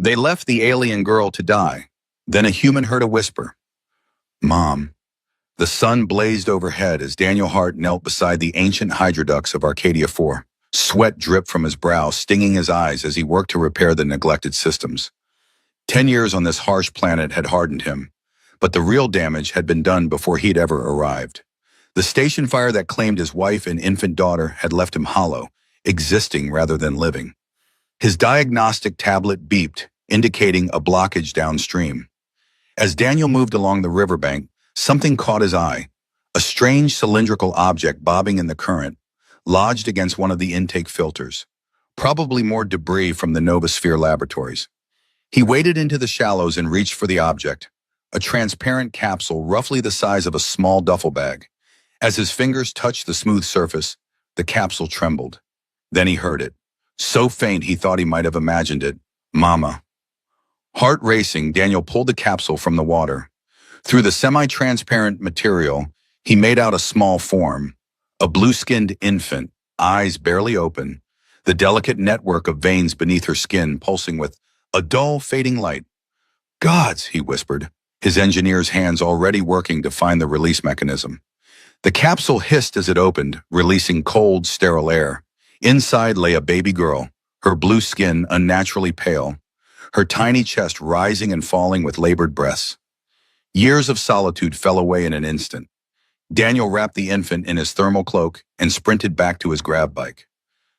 They left the alien girl to die. Then a human heard a whisper. Mom. The sun blazed overhead as Daniel Hart knelt beside the ancient hydroducts of Arcadia 4. Sweat dripped from his brow, stinging his eyes as he worked to repair the neglected systems. 10 years on this harsh planet had hardened him, but the real damage had been done before he'd ever arrived. The station fire that claimed his wife and infant daughter had left him hollow, existing rather than living. His diagnostic tablet beeped, indicating a blockage downstream. As Daniel moved along the riverbank, something caught his eye. A strange cylindrical object bobbing in the current, lodged against one of the intake filters. Probably more debris from the Novosphere laboratories. He waded into the shallows and reached for the object, a transparent capsule roughly the size of a small duffel bag. As his fingers touched the smooth surface, the capsule trembled. Then he heard it, so faint he thought he might have imagined it. Mama. Heart racing, Daniel pulled the capsule from the water. Through the semi-transparent material, he made out a small form, a blue-skinned infant, eyes barely open, the delicate network of veins beneath her skin pulsing with a dull, fading light. Gods, he whispered, his engineer's hands already working to find the release mechanism. The capsule hissed as it opened, releasing cold, sterile air. Inside lay a baby girl, her blue skin unnaturally pale, her tiny chest rising and falling with labored breaths. Years of solitude fell away in an instant. Daniel wrapped the infant in his thermal cloak and sprinted back to his grab bike.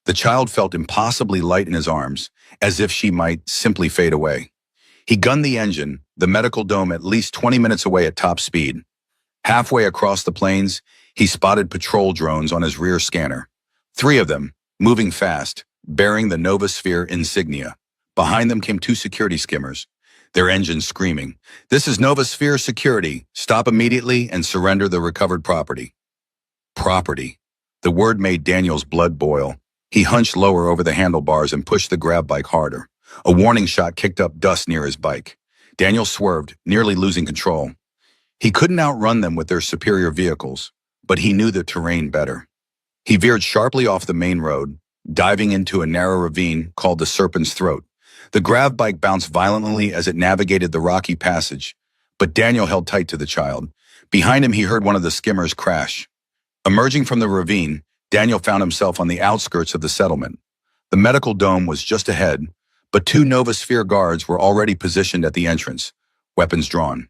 The child felt impossibly light in his arms, as if she might simply fade away. He gunned the engine, the medical dome at least 20 minutes away at top speed. Halfway across the plains, he spotted patrol drones on his rear scanner. 3 of them, moving fast, bearing the Novosphere insignia. Behind them came 2 security skimmers, their engines screaming, "This is Novosphere security. Stop immediately and surrender the recovered property." Property. The word made Daniel's blood boil. He hunched lower over the handlebars and pushed the grab bike harder. A warning shot kicked up dust near his bike. Daniel swerved, nearly losing control. He couldn't outrun them with their superior vehicles, but he knew the terrain better. He veered sharply off the main road, diving into a narrow ravine called the Serpent's Throat. The grab bike bounced violently as it navigated the rocky passage, but Daniel held tight to the child. Behind him, he heard one of the skimmers crash. Emerging from the ravine, Daniel found himself on the outskirts of the settlement. The medical dome was just ahead, but 2 Novosphere guards were already positioned at the entrance, weapons drawn.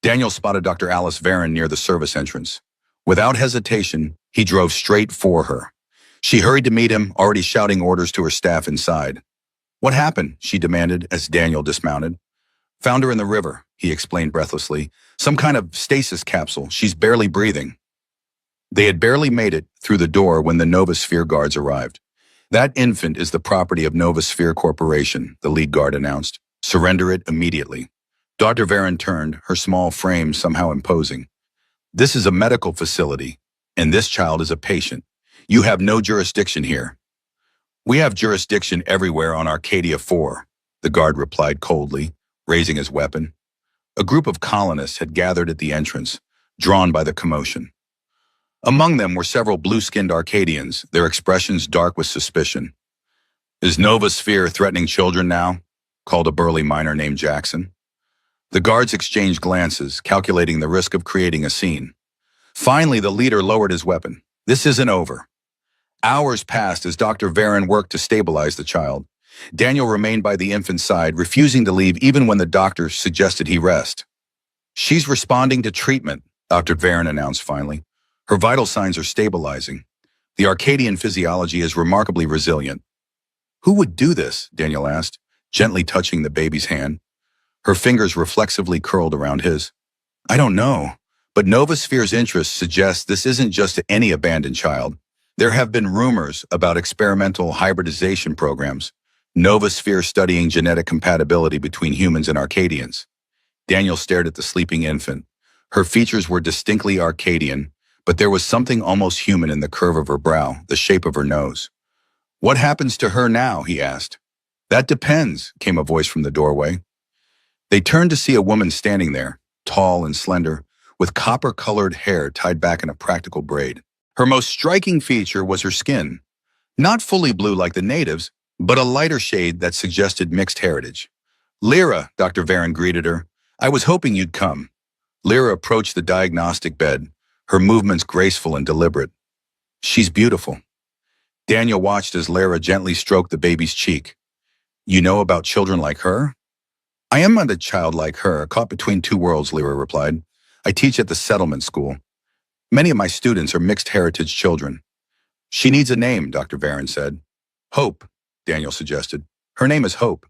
Daniel spotted Dr. Alice Varon near the service entrance. Without hesitation, he drove straight for her. She hurried to meet him, already shouting orders to her staff inside. "What happened?" she demanded as Daniel dismounted. "Found her in the river," he explained breathlessly. "Some kind of stasis capsule. She's barely breathing." They had barely made it through the door when the Novosphere guards arrived. "That infant is the property of Novosphere Corporation," the lead guard announced. "Surrender it immediately." Dr. Varon turned, her small frame somehow imposing. "This is a medical facility, and this child is a patient. You have no jurisdiction here." "We have jurisdiction everywhere on Arcadia 4, the guard replied coldly, raising his weapon. A group of colonists had gathered at the entrance, drawn by the commotion. Among them were several blue-skinned Arcadians, their expressions dark with suspicion. "Is Novosphere threatening children now?" called a burly miner named Jackson. The guards exchanged glances, calculating the risk of creating a scene. Finally, the leader lowered his weapon. "This isn't over." Hours passed as Dr. Varon worked to stabilize the child. Daniel remained by the infant's side, refusing to leave even when the doctor suggested he rest. "She's responding to treatment," Dr. Varon announced finally. "Her vital signs are stabilizing. The Arcadian physiology is remarkably resilient." "Who would do this?" Daniel asked, gently touching the baby's hand. Her fingers reflexively curled around his. "I don't know, but Novosphere's interests suggest this isn't just any abandoned child. There have been rumors about experimental hybridization programs, Novosphere studying genetic compatibility between humans and Arcadians." Daniel stared at the sleeping infant. Her features were distinctly Arcadian, but there was something almost human in the curve of her brow, the shape of her nose. "What happens to her now?" he asked. "That depends," came a voice from the doorway. They turned to see a woman standing there, tall and slender, with copper-colored hair tied back in a practical braid. Her most striking feature was her skin, not fully blue like the natives, but a lighter shade that suggested mixed heritage. Lyra, Dr. Varen greeted her. I was hoping you'd come. Lyra approached the diagnostic bed, her movements graceful and deliberate. She's beautiful. Daniel watched as Lyra gently stroked the baby's cheek. You know about children like her? I am not a child like her, caught between two worlds, Lyra replied. I teach at the settlement school. Many of my students are mixed heritage children. She needs a name, Dr. Varen said. Hope, Daniel suggested. Her name is Hope.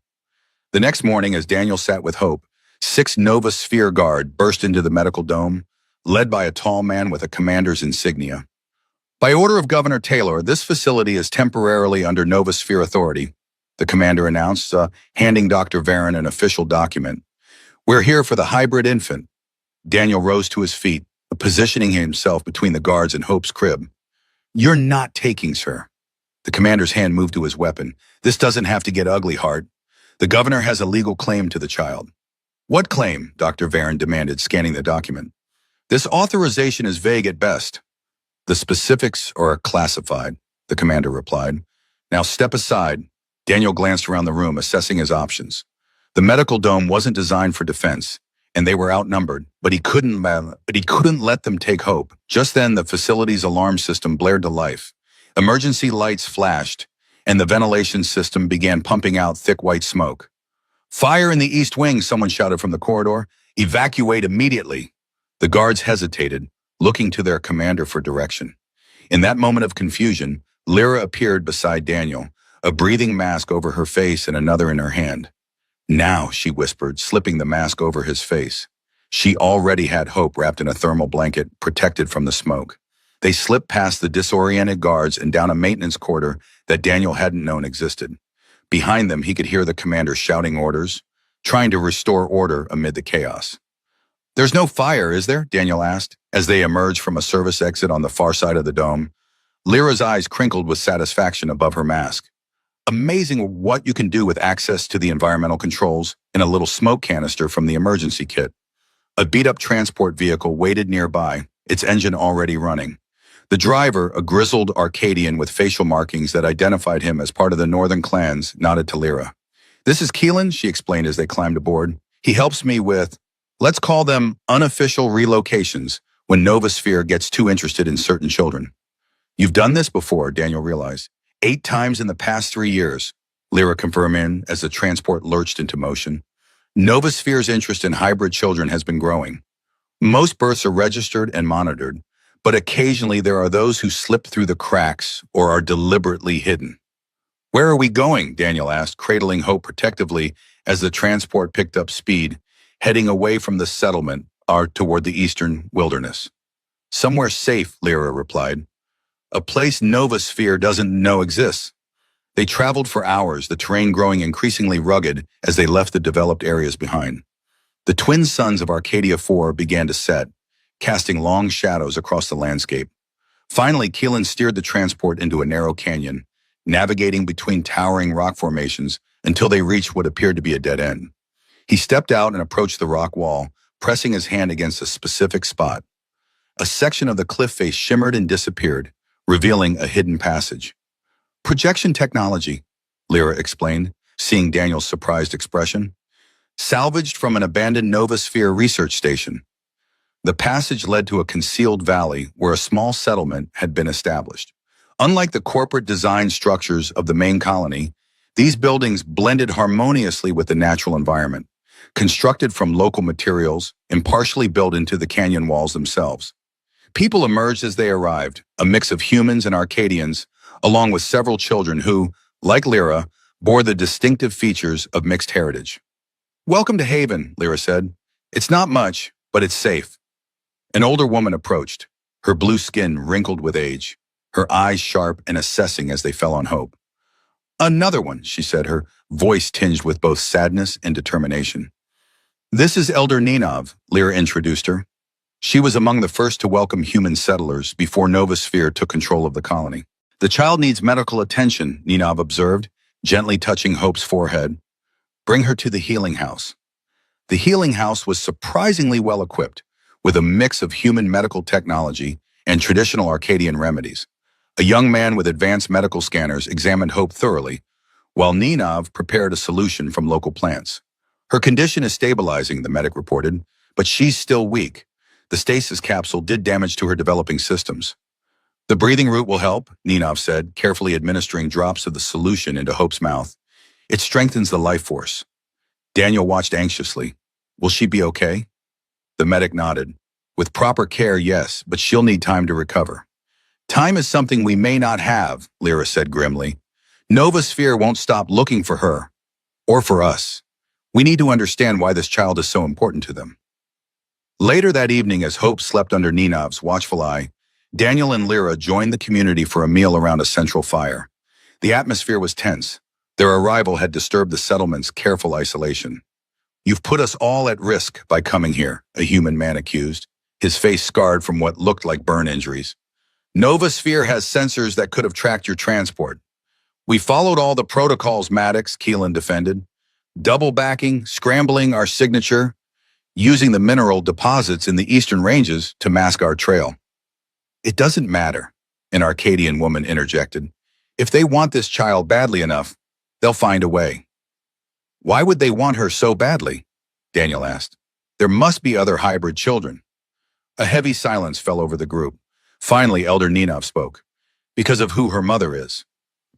The next morning, as Daniel sat with Hope, 6 Nova Sphere Guard burst into the medical dome, led by a tall man with a commander's insignia. By order of Governor Taylor, this facility is temporarily under Nova Sphere authority, the commander announced, handing Dr. Varen an official document. We're here for the hybrid infant. Daniel rose to his feet, positioning himself between the guards and Hope's crib. You're not taking, sir. The commander's hand moved to his weapon. This doesn't have to get ugly, Hart. The governor has a legal claim to the child. What claim? Dr. Varen demanded, scanning the document. This authorization is vague at best. The specifics are classified, the commander replied. Now step aside. Daniel glanced around the room, assessing his options. The medical dome wasn't designed for defense, and they were outnumbered, but he couldn't let them take Hope. Just then, the facility's alarm system blared to life. Emergency lights flashed, and the ventilation system began pumping out thick white smoke. Fire in the east wing, someone shouted from the corridor. Evacuate immediately. The guards hesitated, looking to their commander for direction. In that moment of confusion, Lyra appeared beside Daniel, a breathing mask over her face and another in her hand. Now, she whispered, slipping the mask over his face. She already had Hope wrapped in a thermal blanket, protected from the smoke. They slipped past the disoriented guards and down a maintenance corridor that Daniel hadn't known existed. Behind them, he could hear the commander shouting orders, trying to restore order amid the chaos. There's no fire, is there? Daniel asked, as they emerged from a service exit on the far side of the dome. Lyra's eyes crinkled with satisfaction above her mask. Amazing what you can do with access to the environmental controls and a little smoke canister from the emergency kit. A beat-up transport vehicle waited nearby, its engine already running. The driver, a grizzled Arcadian with facial markings that identified him as part of the Northern clans, nodded to Lyra. This is Keelan, she explained as they climbed aboard. He helps me with, let's call them unofficial relocations when Nova Sphere gets too interested in certain children. You've done this before, Daniel realized. 8 times in the past 3 years, Lyra confirmed as the transport lurched into motion. Nova Sphere's interest in hybrid children has been growing. Most births are registered and monitored, but occasionally there are those who slip through the cracks or are deliberately hidden. Where are we going? Daniel asked, cradling Hope protectively as the transport picked up speed, heading away from the settlement or toward the eastern wilderness. Somewhere safe, Lyra replied. A place Nova Sphere doesn't know exists. They traveled for hours, the terrain growing increasingly rugged as they left the developed areas behind. The twin suns of Arcadia 4 began to set, casting long shadows across the landscape. Finally, Keelan steered the transport into a narrow canyon, navigating between towering rock formations until they reached what appeared to be a dead end. He stepped out and approached the rock wall, pressing his hand against a specific spot. A section of the cliff face shimmered and disappeared, revealing a hidden passage. Projection technology, Lyra explained, seeing Daniel's surprised expression. Salvaged from an abandoned Nova Sphere research station. The passage led to a concealed valley where a small settlement had been established. Unlike the corporate design structures of the main colony, these buildings blended harmoniously with the natural environment, constructed from local materials and partially built into the canyon walls themselves. People emerged as they arrived, a mix of humans and Arcadians, along with several children who, like Lyra, bore the distinctive features of mixed heritage. Welcome to Haven, Lyra said. It's not much, but it's safe. An older woman approached, her blue skin wrinkled with age, her eyes sharp and assessing as they fell on Hope. Another one, she said, her voice tinged with both sadness and determination. This is Elder Ninov, Lyra introduced her. She was among the first to welcome human settlers before Nova Sphere took control of the colony. The child needs medical attention, Ninov observed, gently touching Hope's forehead. Bring her to the healing house. The healing house was surprisingly well equipped, with a mix of human medical technology and traditional Arcadian remedies. A young man with advanced medical scanners examined Hope thoroughly, while Ninov prepared a solution from local plants. Her condition is stabilizing, the medic reported, but she's still weak. The stasis capsule did damage to her developing systems. The breathing route will help, Ninov said, carefully administering drops of the solution into Hope's mouth. It strengthens the life force. Daniel watched anxiously. Will she be okay? The medic nodded. With proper care, yes, but she'll need time to recover. Time is something we may not have, Lyra said grimly. Novasphere won't stop looking for her. Or for us. We need to understand why this child is so important to them. Later that evening, as Hope slept under Ninov's watchful eye, Daniel and Lyra joined the community for a meal around a central fire. The atmosphere was tense. Their arrival had disturbed the settlement's careful isolation. You've put us all at risk by coming here, a human man accused, his face scarred from what looked like burn injuries. Novasphere has sensors that could have tracked your transport. We followed all the protocols, Maddox, Keelan defended. Double backing, scrambling our signature, using the mineral deposits in the eastern ranges to mask our trail. It doesn't matter, an Arcadian woman interjected. If they want this child badly enough, they'll find a way. Why would they want her so badly? Daniel asked. There must be other hybrid children. A heavy silence fell over the group. Finally, Elder Ninov spoke. Because of who her mother is.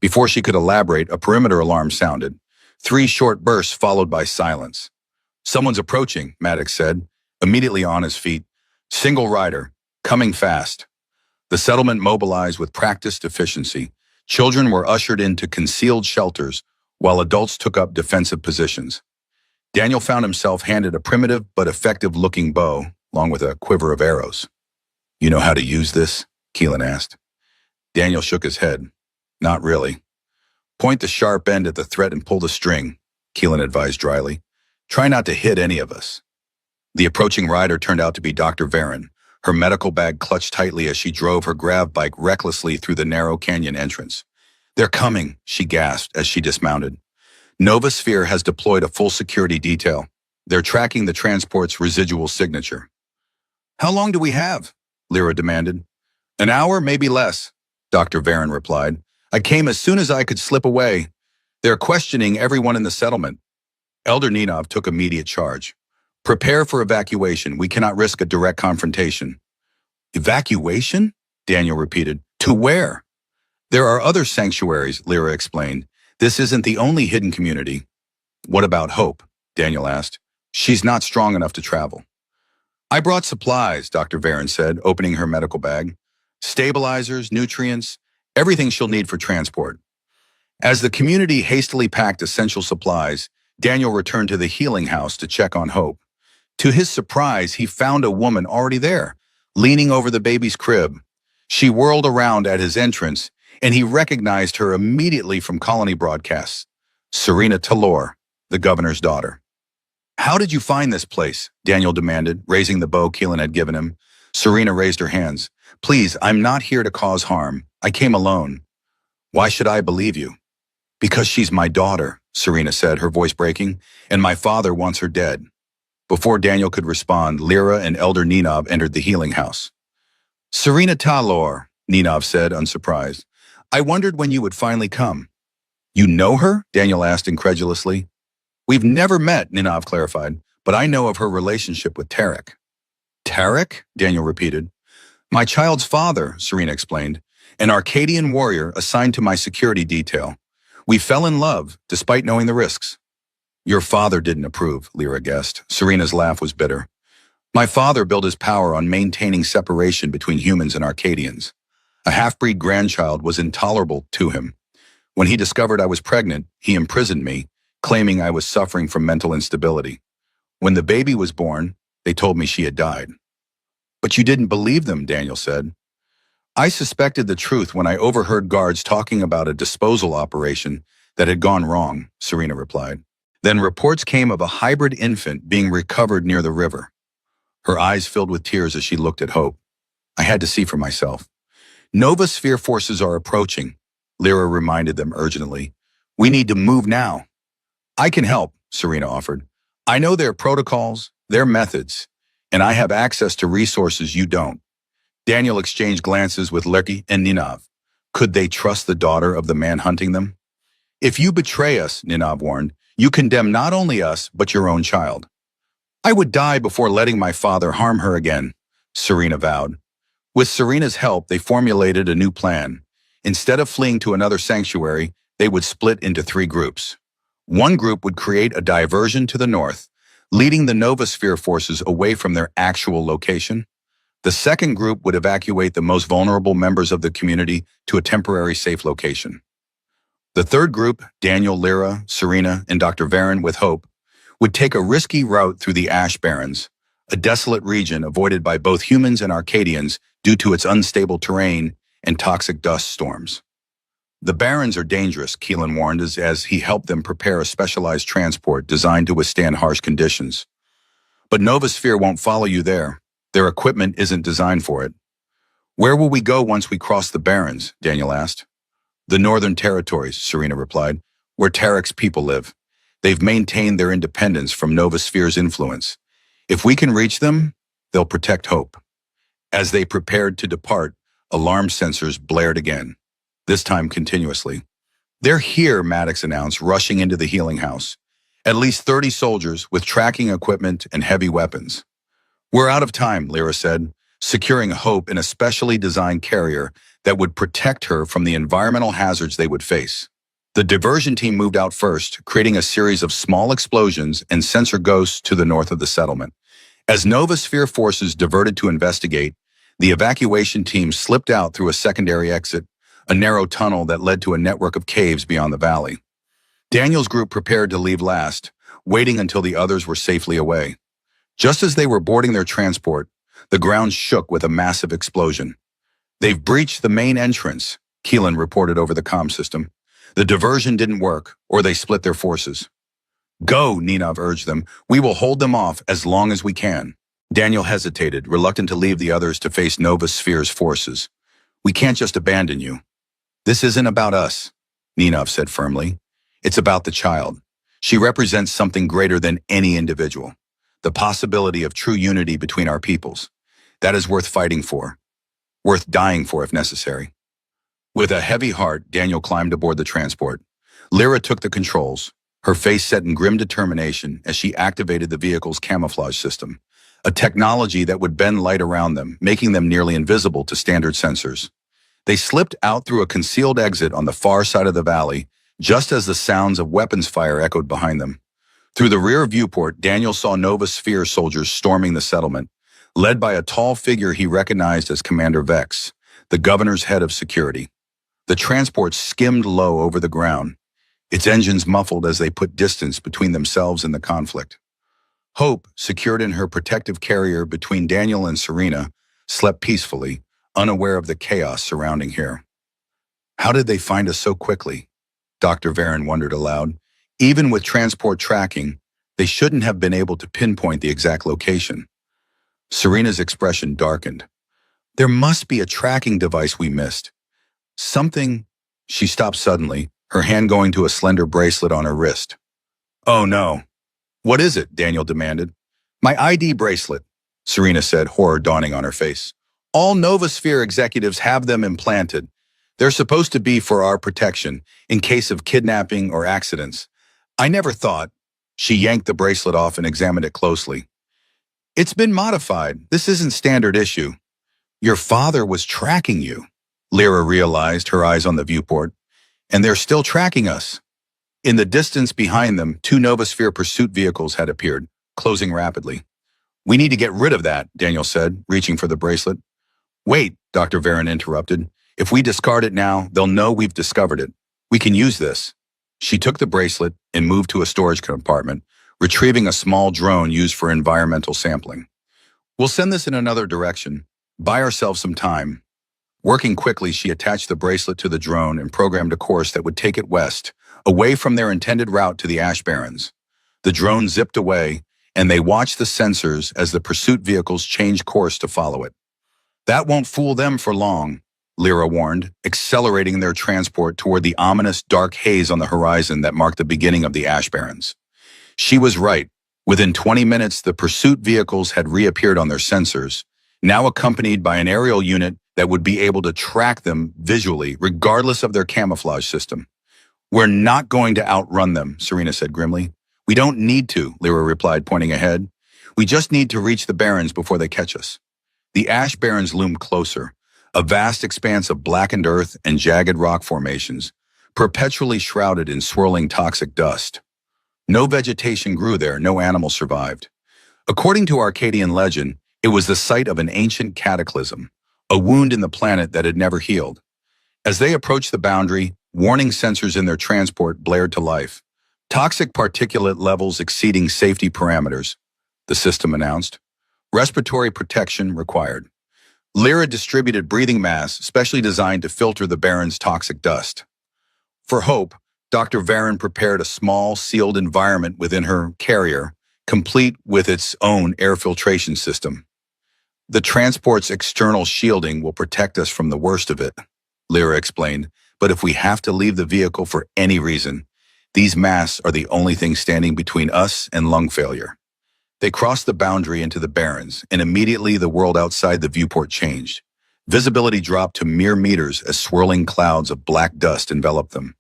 Before she could elaborate, a perimeter alarm sounded. 3 short bursts followed by silence. Someone's approaching, Maddox said, immediately on his feet. Single rider, coming fast. The settlement mobilized with practiced efficiency. Children were ushered into concealed shelters, while adults took up defensive positions. Daniel found himself handed a primitive but effective-looking bow, along with a quiver of arrows. You know how to use this? Keelan asked. Daniel shook his head. Not really. Point the sharp end at the threat and pull the string, Keelan advised dryly. Try not to hit any of us. The approaching rider turned out to be Dr. Varen, her medical bag clutched tightly as she drove her grav bike recklessly through the narrow canyon entrance. They're coming, she gasped as she dismounted. Novasphere has deployed a full security detail. They're tracking the transport's residual signature. How long do we have? Lyra demanded. An hour, maybe less, Dr. Varen replied. I came as soon as I could slip away. They're questioning everyone in the settlement. Elder Ninov took immediate charge. Prepare for evacuation. We cannot risk a direct confrontation. Evacuation? Daniel repeated. To where? There are other sanctuaries, Lyra explained. This isn't the only hidden community. What about Hope? Daniel asked. She's not strong enough to travel. I brought supplies, Dr. Varen said, opening her medical bag. Stabilizers, nutrients, everything she'll need for transport. As the community hastily packed essential supplies, Daniel returned to the healing house to check on Hope. To his surprise, he found a woman already there, leaning over the baby's crib. She whirled around at his entrance, and he recognized her immediately from colony broadcasts. Serena Talor, the governor's daughter. How did you find this place? Daniel demanded, raising the bow Keelan had given him. Serena raised her hands. Please, I'm not here to cause harm. I came alone. Why should I believe you? Because she's my daughter, Serena said, her voice breaking, and my father wants her dead. Before Daniel could respond, Lyra and Elder Ninov entered the healing house. Serena Talor, Ninov said, unsurprised. I wondered when you would finally come. You know her? Daniel asked incredulously. We've never met, Ninov clarified, but I know of her relationship with Tarek. Tarek? Daniel repeated. My child's father, Serena explained, an Arcadian warrior assigned to my security detail. We fell in love, despite knowing the risks. Your father didn't approve, Lyra guessed. Serena's laugh was bitter. My father built his power on maintaining separation between humans and Arcadians. A half-breed grandchild was intolerable to him. When he discovered I was pregnant, he imprisoned me, claiming I was suffering from mental instability. When the baby was born, they told me she had died. But you didn't believe them, Daniel said. I suspected the truth when I overheard guards talking about a disposal operation that had gone wrong, Serena replied. Then reports came of a hybrid infant being recovered near the river. Her eyes filled with tears as she looked at Hope. I had to see for myself. Novasphere forces are approaching, Lyra reminded them urgently. We need to move now. I can help, Serena offered. I know their protocols, their methods, and I have access to resources you don't. Daniel exchanged glances with Lerky and Ninov. Could they trust the daughter of the man hunting them? If you betray us, Ninov warned, You condemn not only us, but your own child. I would die before letting my father harm her again, Serena vowed. With Serena's help, they formulated a new plan. Instead of fleeing to another sanctuary, they would split into three groups. One group would create a diversion to the north, leading the Novosphere forces away from their actual location. The second group would evacuate the most vulnerable members of the community to a temporary safe location. The third group, Daniel, Lyra, Serena, and Dr. Varen with Hope, would take a risky route through the Ash Barrens, a desolate region avoided by both humans and Arcadians due to its unstable terrain and toxic dust storms. The Barrens are dangerous, Keelan warned as he helped them prepare a specialized transport designed to withstand harsh conditions. But Novosphere won't follow you there. Their equipment isn't designed for it. Where will we go once we cross the Barrens? Daniel asked. The Northern Territories, Serena replied, where Tarek's people live. They've maintained their independence from Novosphere's influence. If we can reach them, they'll protect Hope. As they prepared to depart, alarm sensors blared again, this time continuously. They're here, Maddox announced, rushing into the healing house. At least 30 soldiers with tracking equipment and heavy weapons. We're out of time, Lyra said, securing Hope in a specially designed carrier that would protect her from the environmental hazards they would face. The diversion team moved out first, creating a series of small explosions and sensor ghosts to the north of the settlement. As Novosphere forces diverted to investigate, the evacuation team slipped out through a secondary exit, a narrow tunnel that led to a network of caves beyond the valley. Daniel's group prepared to leave last, waiting until the others were safely away. Just as they were boarding their transport, the ground shook with a massive explosion. They've breached the main entrance, Keelan reported over the comm system. The diversion didn't work, or they split their forces. Go, Ninov urged them. We will hold them off as long as we can. Daniel hesitated, reluctant to leave the others to face Novosphere's forces. We can't just abandon you. This isn't about us, Ninov said firmly. It's about the child. She represents something greater than any individual. The possibility of true unity between our peoples. That is worth fighting for. Worth dying for if necessary. With a heavy heart, Daniel climbed aboard the transport. Lyra took the controls, her face set in grim determination as she activated the vehicle's camouflage system, a technology that would bend light around them, making them nearly invisible to standard sensors. They slipped out through a concealed exit on the far side of the valley, just as the sounds of weapons fire echoed behind them. Through the rear viewport, Daniel saw Novosphere soldiers storming the settlement, led by a tall figure he recognized as Commander Vex, the governor's head of security. The transport skimmed low over the ground, its engines muffled as they put distance between themselves and the conflict. Hope, secured in her protective carrier between Daniel and Serena, slept peacefully, unaware of the chaos surrounding here. How did they find us so quickly? Dr. Varen wondered aloud. Even with transport tracking, they shouldn't have been able to pinpoint the exact location. Serena's expression darkened. There must be a tracking device we missed. Something. She stopped suddenly, her hand going to a slender bracelet on her wrist. Oh no. What is it? Daniel demanded. My ID bracelet, Serena said, horror dawning on her face. All Novosphere executives have them implanted. They're supposed to be for our protection, in case of kidnapping or accidents. I never thought. She yanked the bracelet off and examined it closely. It's been modified. This isn't standard issue. Your father was tracking you, Lyra realized, her eyes on the viewport. And they're still tracking us. In the distance behind them, 2 Novosphere pursuit vehicles had appeared, closing rapidly. We need to get rid of that, Daniel said, reaching for the bracelet. Wait, Dr. Varen interrupted. If we discard it now, they'll know we've discovered it. We can use this. She took the bracelet and moved to a storage compartment, retrieving a small drone used for environmental sampling. We'll send this in another direction. Buy ourselves some time. Working quickly, she attached the bracelet to the drone and programmed a course that would take it west, away from their intended route to the Ash Barrens. The drone zipped away, and they watched the sensors as the pursuit vehicles changed course to follow it. That won't fool them for long, Lyra warned, accelerating their transport toward the ominous dark haze on the horizon that marked the beginning of the Ash Barrens. She was right. Within 20 minutes, the pursuit vehicles had reappeared on their sensors, now accompanied by an aerial unit that would be able to track them visually, regardless of their camouflage system. We're not going to outrun them, Serena said grimly. We don't need to, Lyra replied, pointing ahead. We just need to reach the barrens before they catch us. The ash barrens loomed closer, a vast expanse of blackened earth and jagged rock formations, perpetually shrouded in swirling toxic dust. No vegetation grew there, no animal survived. According to Arcadian legend, it was the site of an ancient cataclysm, a wound in the planet that had never healed. As they approached the boundary, warning sensors in their transport blared to life. Toxic particulate levels exceeding safety parameters, the system announced. Respiratory protection required. Lyra distributed breathing masks specially designed to filter the Baron's toxic dust. For Hope, Dr. Varen prepared a small, sealed environment within her carrier, complete with its own air filtration system. The transport's external shielding will protect us from the worst of it, Lyra explained, but if we have to leave the vehicle for any reason, these masks are the only thing standing between us and lung failure. They crossed the boundary into the Barrens, and immediately the world outside the viewport changed. Visibility dropped to mere meters as swirling clouds of black dust enveloped them.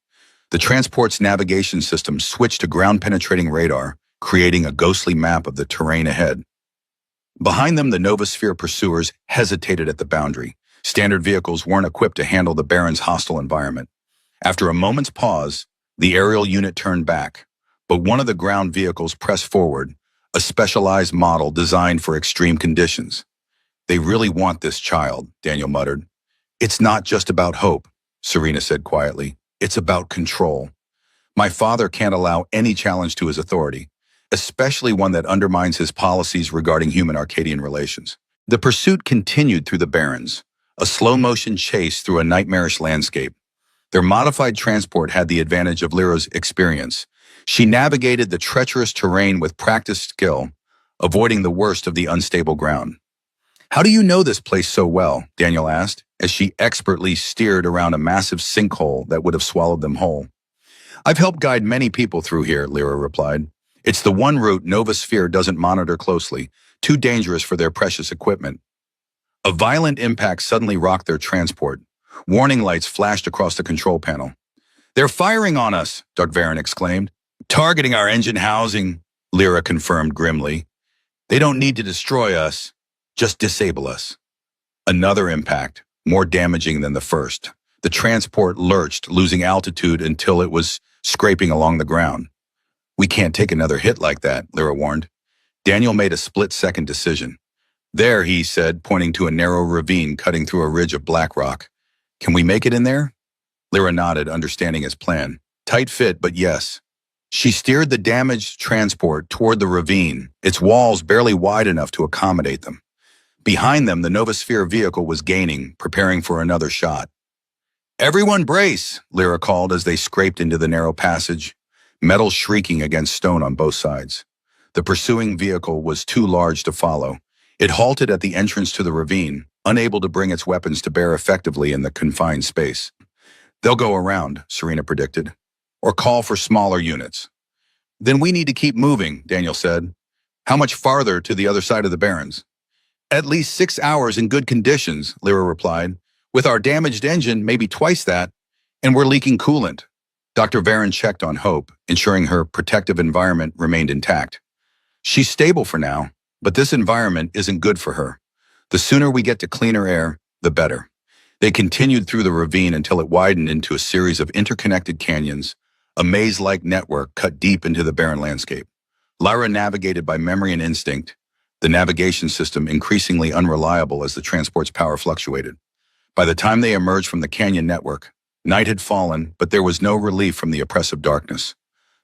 The transport's navigation system switched to ground-penetrating radar, creating a ghostly map of the terrain ahead. Behind them, the Novosphere pursuers hesitated at the boundary. Standard vehicles weren't equipped to handle the Baron's hostile environment. After a moment's pause, the aerial unit turned back, but one of the ground vehicles pressed forward, a specialized model designed for extreme conditions. They really want this child, Daniel muttered. It's not just about hope, Serena said quietly. It's about control. My father can't allow any challenge to his authority, especially one that undermines his policies regarding human-Arcadian relations. The pursuit continued through the Barrens, a slow-motion chase through a nightmarish landscape. Their modified transport had the advantage of Lyra's experience. She navigated the treacherous terrain with practiced skill, avoiding the worst of the unstable ground. How do you know this place so well? Daniel asked, as she expertly steered around a massive sinkhole that would have swallowed them whole. I've helped guide many people through here, Lyra replied. It's the one route Novosphere doesn't monitor closely, too dangerous for their precious equipment. A violent impact suddenly rocked their transport. Warning lights flashed across the control panel. They're firing on us, Dr. Varen exclaimed. Targeting our engine housing, Lyra confirmed grimly. They don't need to destroy us, just disable us. Another impact, more damaging than the first. The transport lurched, losing altitude until it was scraping along the ground. We can't take another hit like that, Lyra warned. Daniel made a split-second decision. There, he said, pointing to a narrow ravine cutting through a ridge of black rock. Can we make it in there? Lyra nodded, understanding his plan. Tight fit, but yes. She steered the damaged transport toward the ravine, its walls barely wide enough to accommodate them. Behind them, the Novosphere vehicle was gaining, preparing for another shot. Everyone brace, Lyra called as they scraped into the narrow passage, metal shrieking against stone on both sides. The pursuing vehicle was too large to follow. It halted at the entrance to the ravine, unable to bring its weapons to bear effectively in the confined space. They'll go around, Serena predicted, or call for smaller units. Then we need to keep moving, Daniel said. How much farther to the other side of the Barrens? At least 6 hours in good conditions, Lyra replied. With our damaged engine, maybe twice that, and we're leaking coolant. Dr. Varen checked on Hope, ensuring her protective environment remained intact. She's stable for now, but this environment isn't good for her. The sooner we get to cleaner air, the better. They continued through the ravine until it widened into a series of interconnected canyons, a maze-like network cut deep into the barren landscape. Lyra navigated by memory and instinct, the navigation system increasingly unreliable as the transport's power fluctuated. By the time they emerged from the canyon network, night had fallen, but there was no relief from the oppressive darkness.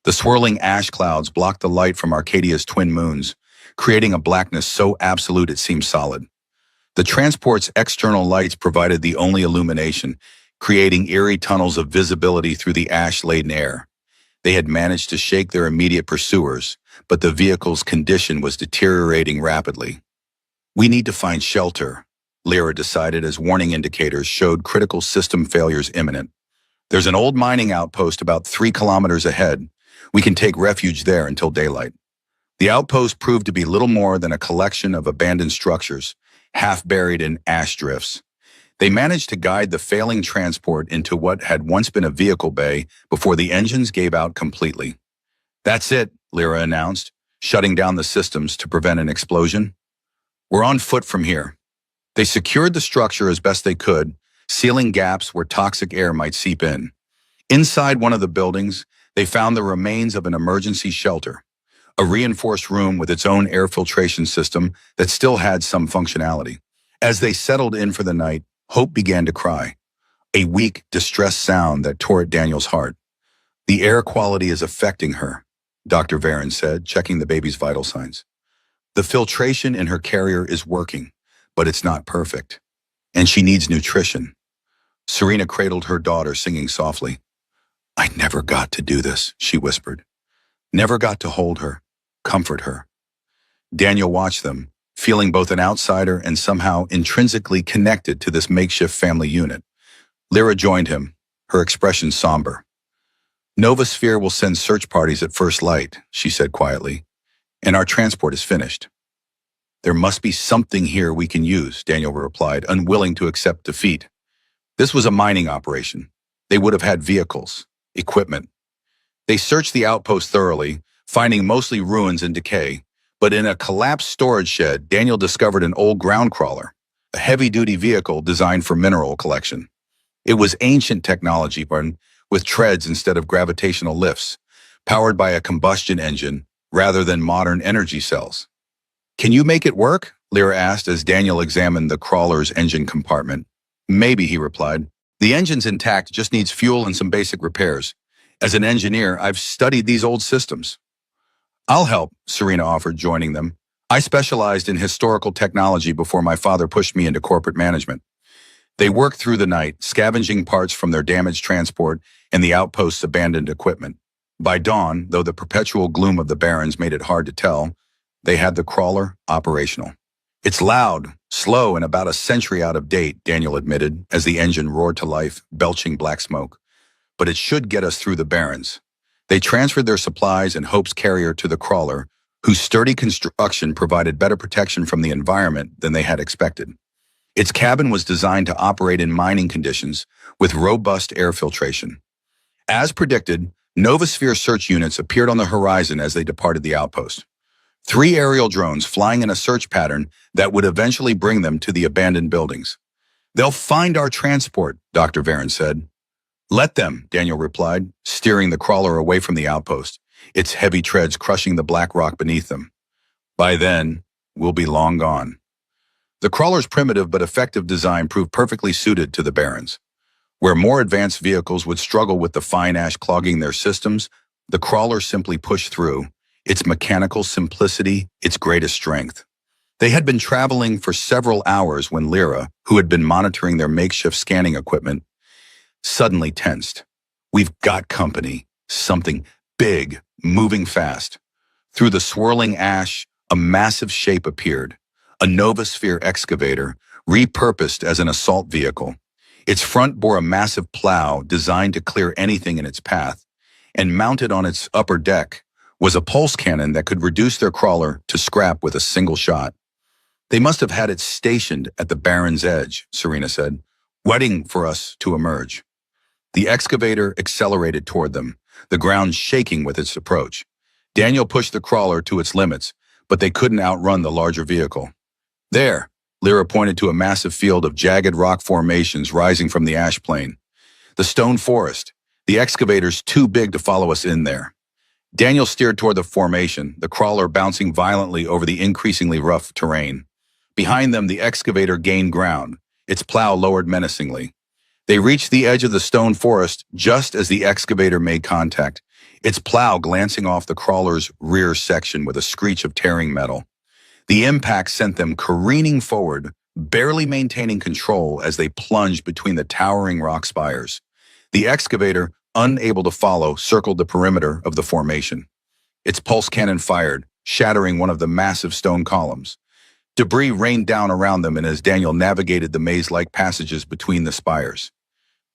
The swirling ash clouds blocked the light from Arcadia's twin moons, creating a blackness so absolute it seemed solid. The transport's external lights provided the only illumination, creating eerie tunnels of visibility through the ash-laden air. They had managed to shake their immediate pursuers, but the vehicle's condition was deteriorating rapidly. We need to find shelter, Lyra decided as warning indicators showed critical system failures imminent. There's an old mining outpost about 3 kilometers ahead. We can take refuge there until daylight. The outpost proved to be little more than a collection of abandoned structures, half buried in ash drifts. They managed to guide the failing transport into what had once been a vehicle bay before the engines gave out completely. "That's it," Lyra announced, shutting down the systems to prevent an explosion. "We're on foot from here." They secured the structure as best they could, sealing gaps where toxic air might seep in. Inside one of the buildings, they found the remains of an emergency shelter, a reinforced room with its own air filtration system that still had some functionality. As they settled in for the night, Hope began to cry, a weak, distressed sound that tore at Daniel's heart. "The air quality is affecting her," Dr. Varon said, checking the baby's vital signs. "The filtration in her carrier is working, but it's not perfect, and she needs nutrition." Serena cradled her daughter, singing softly. "I never got to do this," she whispered. "Never got to hold her, comfort her." Daniel watched them, feeling both an outsider and somehow intrinsically connected to this makeshift family unit. Lyra joined him, her expression somber. "Novasphere will send search parties at first light," she said quietly, "and our transport is finished." "There must be something here we can use," Daniel replied, unwilling to accept defeat. This was a mining operation. They would have had vehicles, equipment. They searched the outpost thoroughly, finding mostly ruins and decay, but in a collapsed storage shed, Daniel discovered an old ground crawler, a heavy-duty vehicle designed for mineral collection. It was ancient technology, with treads instead of gravitational lifts, powered by a combustion engine rather than modern energy cells. "Can you make it work?" Lyra asked as Daniel examined the crawler's engine compartment. "Maybe," he replied. "The engine's intact, just needs fuel and some basic repairs. As an engineer, I've studied these old systems." "I'll help," Serena offered, joining them. "I specialized in historical technology before my father pushed me into corporate management." They worked through the night, scavenging parts from their damaged transport and the outpost's abandoned equipment. By dawn, though the perpetual gloom of the Barrens made it hard to tell, they had the crawler operational. "It's loud, slow, and about a century out of date," Daniel admitted, as the engine roared to life, belching black smoke. "But it should get us through the Barrens." They transferred their supplies and Hope's carrier to the crawler, whose sturdy construction provided better protection from the environment than they had expected. Its cabin was designed to operate in mining conditions with robust air filtration. As predicted, Novasphere search units appeared on the horizon as they departed the outpost. 3 aerial drones flying in a search pattern that would eventually bring them to the abandoned buildings. "They'll find our transport," Dr. Varon said. "Let them," Daniel replied, steering the crawler away from the outpost, its heavy treads crushing the black rock beneath them. "By then, we'll be long gone." The crawler's primitive but effective design proved perfectly suited to the Barrens. Where more advanced vehicles would struggle with the fine ash clogging their systems, the crawler simply pushed through, its mechanical simplicity its greatest strength. They had been traveling for several hours when Lyra, who had been monitoring their makeshift scanning equipment, suddenly tensed. "We've got company, something big, moving fast." Through the swirling ash, a massive shape appeared, a Novasphere excavator, repurposed as an assault vehicle. Its front bore a massive plow designed to clear anything in its path, and mounted on its upper deck was a pulse cannon that could reduce their crawler to scrap with a single shot. "They must have had it stationed at the Barren's edge," Serena said, "waiting for us to emerge." The excavator accelerated toward them, the ground shaking with its approach. Daniel pushed the crawler to its limits, but they couldn't outrun the larger vehicle. "There," Lyra pointed to a massive field of jagged rock formations rising from the ash plain. "The stone forest. The excavator's too big to follow us in there." Daniel steered toward the formation, the crawler bouncing violently over the increasingly rough terrain. Behind them, the excavator gained ground, its plow lowered menacingly. They reached the edge of the stone forest just as the excavator made contact, its plow glancing off the crawler's rear section with a screech of tearing metal. The impact sent them careening forward, barely maintaining control as they plunged between the towering rock spires. The excavator, unable to follow, circled the perimeter of the formation. Its pulse cannon fired, shattering one of the massive stone columns. Debris rained down around them and as Daniel navigated the maze-like passages between the spires.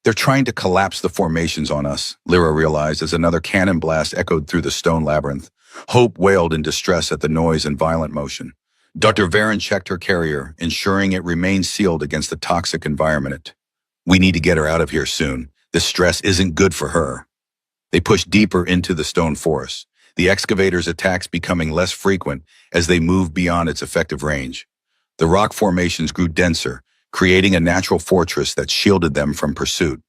"They're trying to collapse the formations on us," Lyra realized as another cannon blast echoed through the stone labyrinth. Hope wailed in distress at the noise and violent motion. Dr. Varen checked her carrier, ensuring it remained sealed against the toxic environment. We need to get her out of here soon. This stress isn't good for her. They pushed deeper into the stone forest, the excavator's attacks becoming less frequent as they moved beyond its effective range. The rock formations grew denser, creating a natural fortress that shielded them from pursuit.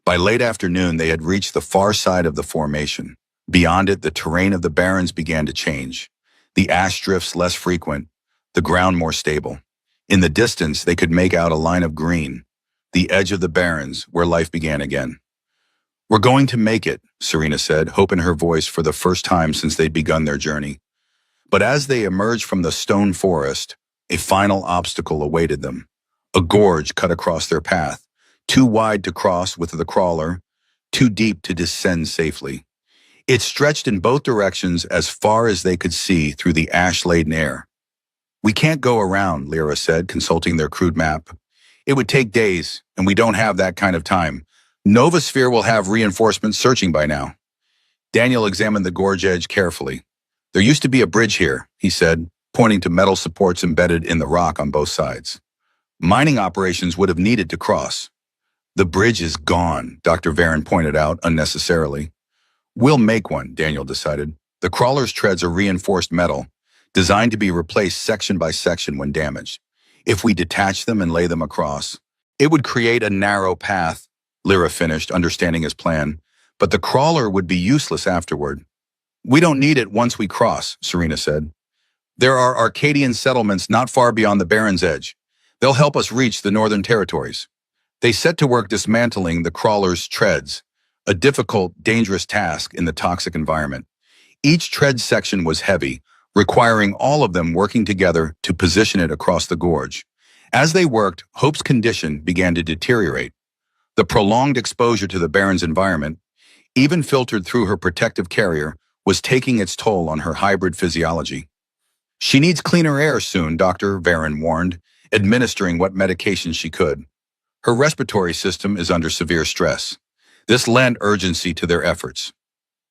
By late afternoon, they had reached the far side of the formation. Beyond it, the terrain of the barrens began to change. The ash drifts less frequent, the ground more stable. In the distance, they could make out a line of green, the edge of the barrens where life began again. We're going to make it, Serena said, hope in her voice for the first time since they'd begun their journey. But as they emerged from the stone forest, a final obstacle awaited them. A gorge cut across their path, too wide to cross with the crawler, too deep to descend safely. It stretched in both directions as far as they could see through the ash-laden air. We can't go around, Lyra said, consulting their crude map. It would take days, and we don't have that kind of time. Novasphere will have reinforcements searching by now. Daniel examined the gorge edge carefully. There used to be a bridge here, he said, pointing to metal supports embedded in the rock on both sides. Mining operations would have needed to cross. The bridge is gone, Dr. Varen pointed out unnecessarily. We'll make one, Daniel decided. The crawler's treads are reinforced metal, designed to be replaced section by section when damaged. If we detach them and lay them across, it would create a narrow path, Lyra finished, understanding his plan, but the crawler would be useless afterward. We don't need it once we cross, Serena said. There are Arcadian settlements not far beyond the Barren's edge. They'll help us reach the northern territories. They set to work dismantling the crawler's treads, a difficult, dangerous task in the toxic environment. Each tread section was heavy, requiring all of them working together to position it across the gorge. As they worked, Hope's condition began to deteriorate. The prolonged exposure to the Barren's environment, even filtered through her protective carrier, was taking its toll on her hybrid physiology. She needs cleaner air soon, Dr. Varen warned, administering what medication she could. Her respiratory system is under severe stress. This lent urgency to their efforts.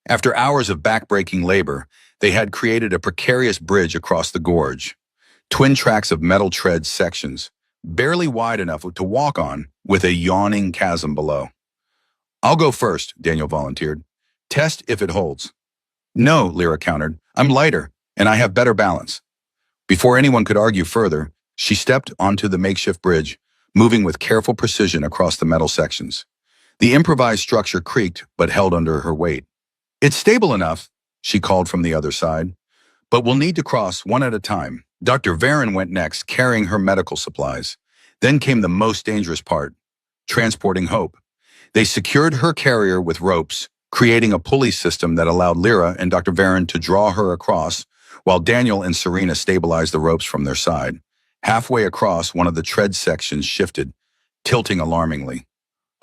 After hours of backbreaking labor, they had created a precarious bridge across the gorge. Twin tracks of metal tread sections, barely wide enough to walk on, with a yawning chasm below. I'll go first, Daniel volunteered. Test if it holds. No, Lyra countered. I'm lighter, and I have better balance. Before anyone could argue further, she stepped onto the makeshift bridge, moving with careful precision across the metal sections. The improvised structure creaked but held under her weight. It's stable enough, she called from the other side, but we'll need to cross one at a time. Dr. Varen went next, carrying her medical supplies. Then came the most dangerous part, transporting Hope. They secured her carrier with ropes, creating a pulley system that allowed Lyra and Dr. Varen to draw her across, while Daniel and Serena stabilized the ropes from their side. Halfway across, one of the tread sections shifted, tilting alarmingly.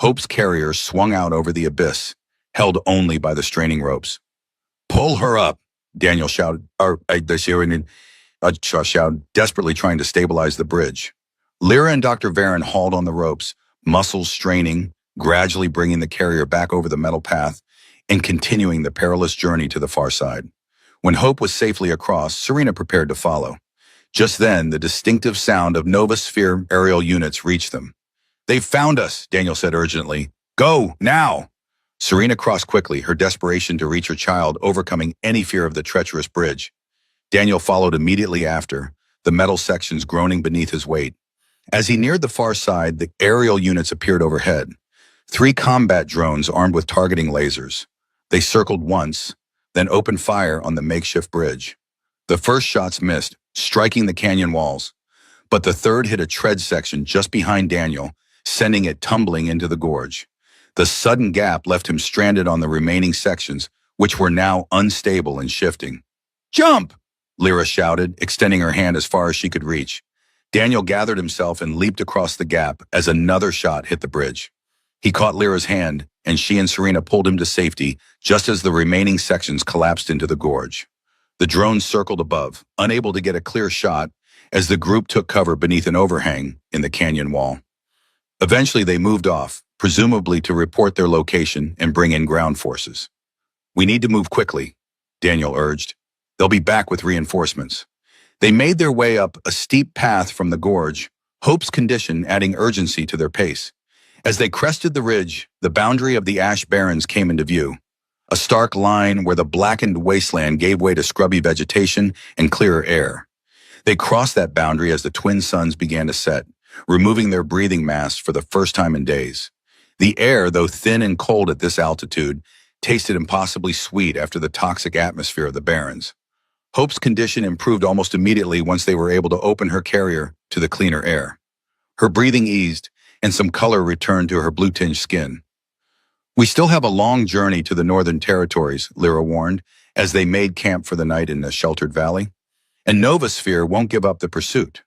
Hope's carrier swung out over the abyss, held only by the straining ropes. Pull her up, Daniel shouted, desperately trying to stabilize the bridge. Lyra and Dr. Varen hauled on the ropes, muscles straining, gradually bringing the carrier back over the metal path and continuing the perilous journey to the far side. When Hope was safely across, Serena prepared to follow. Just then, the distinctive sound of Novasphere aerial units reached them. They've found us, Daniel said urgently. Go, now! Serena crossed quickly, her desperation to reach her child overcoming any fear of the treacherous bridge. Daniel followed immediately after, the metal sections groaning beneath his weight. As he neared the far side, the aerial units appeared overhead. 3 combat drones armed with targeting lasers. They circled once, then opened fire on the makeshift bridge. The first shots missed, striking the canyon walls, but the third hit a tread section just behind Daniel, sending it tumbling into the gorge. The sudden gap left him stranded on the remaining sections, which were now unstable and shifting. Jump! Lyra shouted, extending her hand as far as she could reach. Daniel gathered himself and leaped across the gap as another shot hit the bridge. He caught Lyra's hand, and she and Serena pulled him to safety just as the remaining sections collapsed into the gorge. The drones circled above, unable to get a clear shot, as the group took cover beneath an overhang in the canyon wall. Eventually, they moved off, presumably to report their location and bring in ground forces. We need to move quickly, Daniel urged. They'll be back with reinforcements. They made their way up a steep path from the gorge, Hope's condition adding urgency to their pace. As they crested the ridge, the boundary of the Ash Barrens came into view, a stark line where the blackened wasteland gave way to scrubby vegetation and clearer air. They crossed that boundary as the twin suns began to set, removing their breathing masks for the first time in days. The air, though thin and cold at this altitude, tasted impossibly sweet after the toxic atmosphere of the Barrens. Hope's condition improved almost immediately once they were able to open her carrier to the cleaner air. Her breathing eased, and some color returned to her blue-tinged skin. "We still have a long journey to the Northern Territories," Lyra warned, as they made camp for the night in a sheltered valley. "And Novasphere won't give up the pursuit."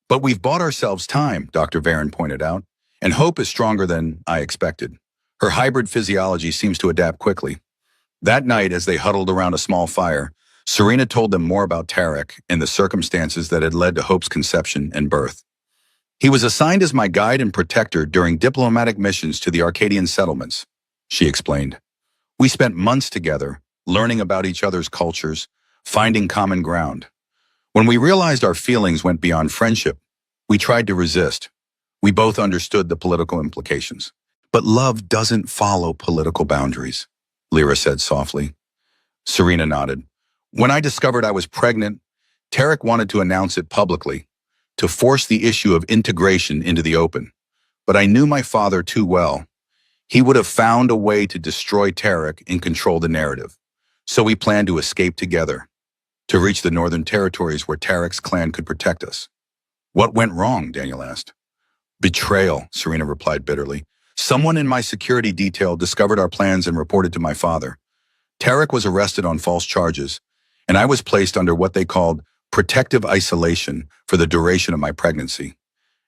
"But we've bought ourselves time," Dr. Varen pointed out, "and Hope is stronger than I expected. Her hybrid physiology seems to adapt quickly." That night, as they huddled around a small fire, Serena told them more about Tarek and the circumstances that had led to Hope's conception and birth. "He was assigned as my guide and protector during diplomatic missions to the Arcadian settlements," she explained. "We spent months together, learning about each other's cultures, finding common ground. When we realized our feelings went beyond friendship, we tried to resist. We both understood the political implications. But love doesn't follow political boundaries," Lyra said softly. Serena nodded. "When I discovered I was pregnant, Tarek wanted to announce it publicly, to force the issue of integration into the open. But I knew my father too well. He would have found a way to destroy Tarek and control the narrative. So we planned to escape together, to reach the Northern Territories where Tarek's clan could protect us." "What went wrong?" Daniel asked. "Betrayal," Serena replied bitterly. "Someone in my security detail discovered our plans and reported to my father. Tarek was arrested on false charges, and I was placed under what they called protective isolation for the duration of my pregnancy.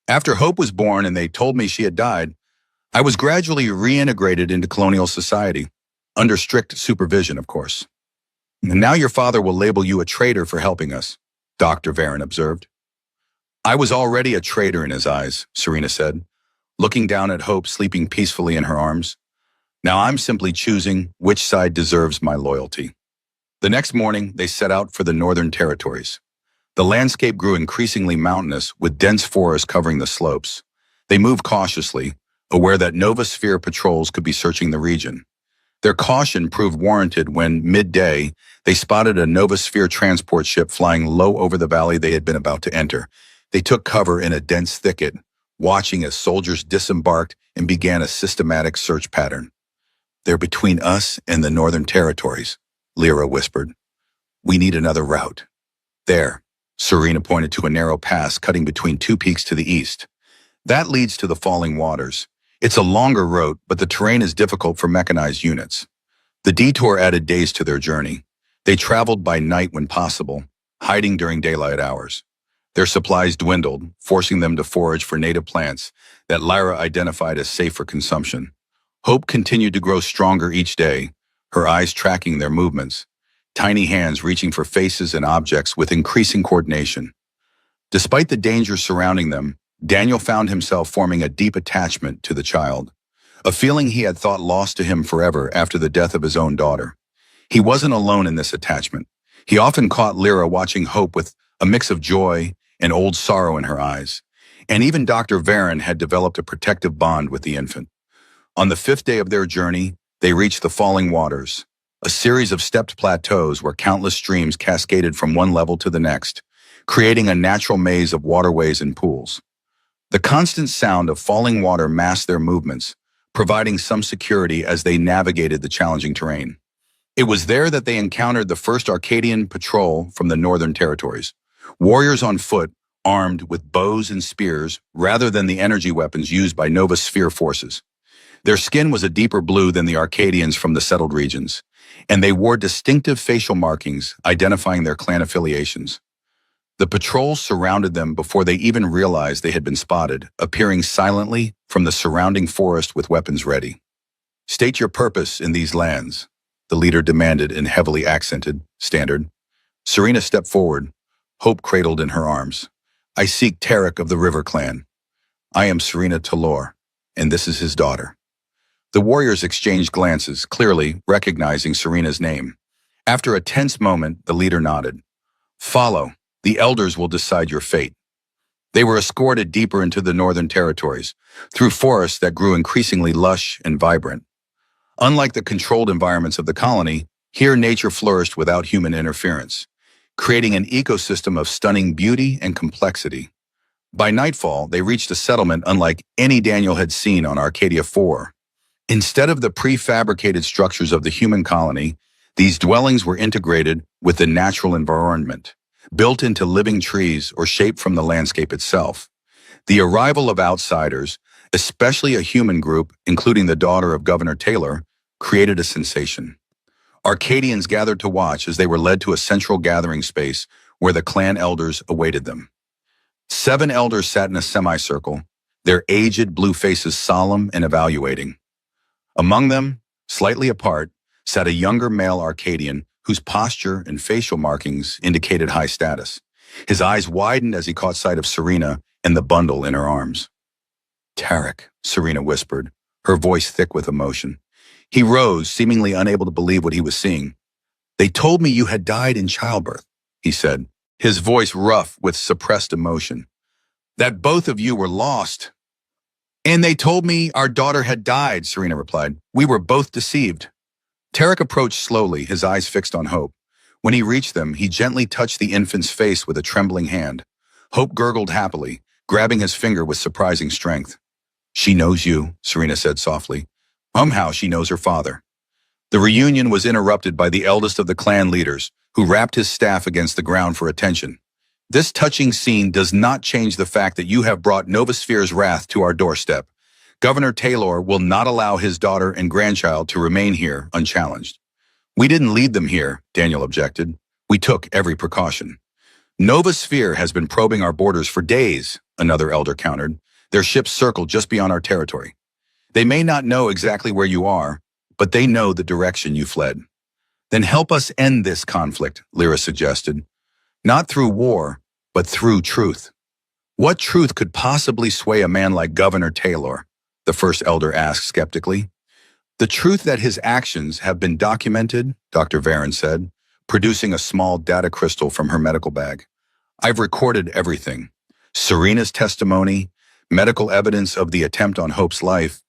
After Hope was born and they told me she had died, I was gradually reintegrated into colonial society, under strict supervision, of course. And now your father will label you a traitor for helping us," Dr. Varen observed. "I was already a traitor in his eyes," Serena said, looking down at Hope sleeping peacefully in her arms. "Now I'm simply choosing which side deserves my loyalty." The next morning, they set out for the Northern Territories. The landscape grew increasingly mountainous, with dense forest covering the slopes. They moved cautiously, aware that Novasphere patrols could be searching the region. Their caution proved warranted when, midday, they spotted a Novasphere transport ship flying low over the valley they had been about to enter. They took cover in a dense thicket, watching as soldiers disembarked and began a systematic search pattern. "They're between us and the Northern Territories," Lyra whispered. "We need another route." "There," Serena pointed to a narrow pass cutting between two peaks to the east. "That leads to the Falling Waters. It's a longer route, but the terrain is difficult for mechanized units." The detour added days to their journey. They traveled by night when possible, hiding during daylight hours. Their supplies dwindled, forcing them to forage for native plants that Lyra identified as safe for consumption. Hope continued to grow stronger each day, her eyes tracking their movements, tiny hands reaching for faces and objects with increasing coordination. Despite the dangers surrounding them, Daniel found himself forming a deep attachment to the child, a feeling he had thought lost to him forever after the death of his own daughter. He wasn't alone in this attachment. He often caught Lyra watching Hope with a mix of joy and old sorrow in her eyes, and even Dr. Varen had developed a protective bond with the infant. On the fifth day of their journey, they reached the Falling Waters, a series of stepped plateaus where countless streams cascaded from one level to the next, creating a natural maze of waterways and pools. The constant sound of falling water masked their movements, providing some security as they navigated the challenging terrain. It was there that they encountered the first Arcadian patrol from the Northern Territories, warriors on foot, armed with bows and spears rather than the energy weapons used by Novasphere forces. Their skin was a deeper blue than the Arcadians from the settled regions, and they wore distinctive facial markings identifying their clan affiliations. The patrols surrounded them before they even realized they had been spotted, appearing silently from the surrounding forest with weapons ready. "State your purpose in these lands," the leader demanded in heavily accented standard. Serena stepped forward, Hope cradled in her arms. "I seek Tarek of the River Clan. I am Serena Talor, and this is his daughter." The warriors exchanged glances, clearly recognizing Serena's name. After a tense moment, the leader nodded. "Follow," The elders will decide your fate. They were escorted deeper into the northern territories, through forests that grew increasingly lush and vibrant. Unlike the controlled environments of the colony, here nature flourished without human interference, creating an ecosystem of stunning beauty and complexity. By nightfall, they reached a settlement unlike any Daniel had seen on Arcadia 4. Instead of the prefabricated structures of the human colony, these dwellings were integrated with the natural environment, built into living trees or shaped from the landscape itself. The arrival of outsiders, especially a human group, including the daughter of Governor Taylor, created a sensation. Arcadians gathered to watch as they were led to a central gathering space where the clan elders awaited them. 7 elders sat in a semicircle, their aged blue faces solemn and evaluating. Among them, slightly apart, sat a younger male Arcadian whose posture and facial markings indicated high status. His eyes widened as he caught sight of Serena and the bundle in her arms. "Tarek," Serena whispered, her voice thick with emotion. He rose, seemingly unable to believe what he was seeing. "They told me you had died in childbirth," he said, his voice rough with suppressed emotion. "That both of you were lost." "And they told me our daughter had died," Serena replied. "We were both deceived." Tarek approached slowly, his eyes fixed on Hope. When he reached them, he gently touched the infant's face with a trembling hand. Hope gurgled happily, grabbing his finger with surprising strength. "She knows you," Serena said softly. Somehow she knows her father. The reunion was interrupted by the eldest of the clan leaders, who rapped his staff against the ground for attention. "This touching scene does not change the fact that you have brought Novasphere's wrath to our doorstep. Governor Taylor will not allow his daughter and grandchild to remain here unchallenged." "We didn't lead them here," Daniel objected. "We took every precaution." "Novasphere has been probing our borders for days," another elder countered. "Their ships circle just beyond our territory. They may not know exactly where you are, but they know the direction you fled." "Then help us end this conflict," Lyra suggested. "Not through war, but through truth." "What truth could possibly sway a man like Governor Taylor?" the first elder asked skeptically. "The truth that his actions have been documented," Dr. Varen said, producing a small data crystal from her medical bag. "I've recorded everything. Serena's testimony, medical evidence of the attempt on Hope's life,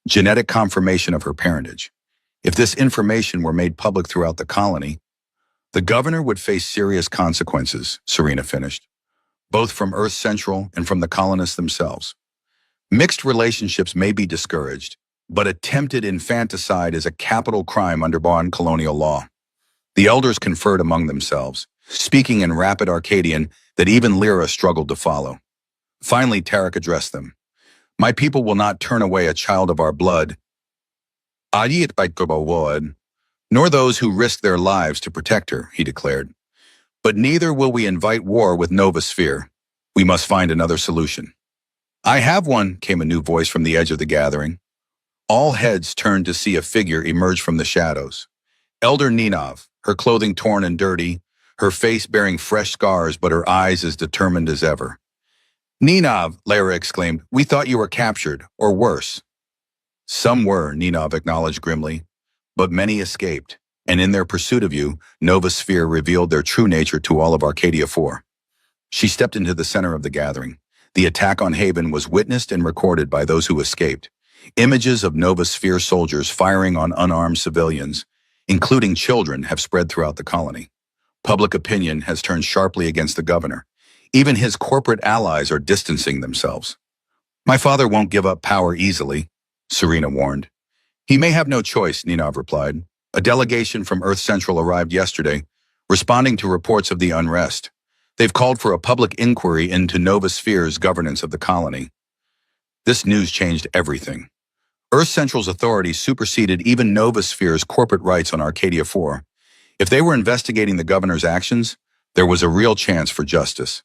genetic confirmation of her parentage. If this information were made public throughout the colony, the governor would face serious consequences," Serena finished, "both from Earth Central and from the colonists themselves. Mixed relationships may be discouraged, but attempted infanticide is a capital crime under bond colonial law." The elders conferred among themselves, speaking in rapid Arcadian that even Lyra struggled to follow. Finally, Tarek addressed them. "My people will not turn away a child of our blood, nor those who risk their lives to protect her," he declared. "But neither will we invite war with Novasphere. We must find another solution." "I have one," came a new voice from the edge of the gathering. All heads turned to see a figure emerge from the shadows. Elder Ninov, her clothing torn and dirty, her face bearing fresh scars but her eyes as determined as ever. "Ninov," Lyra exclaimed, "we thought you were captured, or worse." "Some were," Ninov acknowledged grimly, "but many escaped, and in their pursuit of you, Novasphere revealed their true nature to all of Arcadia 4. She stepped into the center of the gathering. The attack on Haven was witnessed and recorded by those who escaped. Images of Novasphere soldiers firing on unarmed civilians, including children, have spread throughout the colony. Public opinion has turned sharply against the governor. Even his corporate allies are distancing themselves. "My father won't give up power easily," Serena warned. "He may have no choice," Ninov replied. "A delegation from Earth Central arrived yesterday, responding to reports of the unrest. They've called for a public inquiry into Novasphere's governance of the colony." This news changed everything. Earth Central's authority superseded even Novasphere's corporate rights on Arcadia 4. If they were investigating the governor's actions, there was a real chance for justice.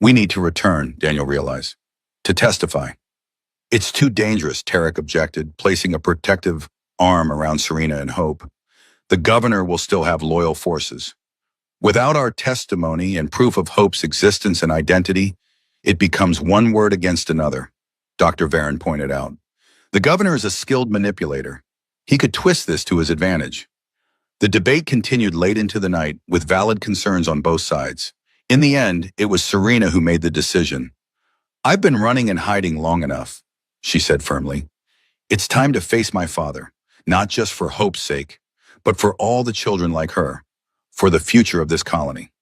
"We need to return," Daniel realized, "to testify." "It's too dangerous," Tarek objected, placing a protective arm around Serena and Hope. "The governor will still have loyal forces. Without our testimony and proof of Hope's existence and identity, it becomes one word against another," Dr. Varen pointed out. "The governor is a skilled manipulator. He could twist this to his advantage." The debate continued late into the night, with valid concerns on both sides. In the end, it was Serena who made the decision. "I've been running and hiding long enough," she said firmly. "It's time to face my father, not just for Hope's sake, but for all the children like her, for the future of this colony."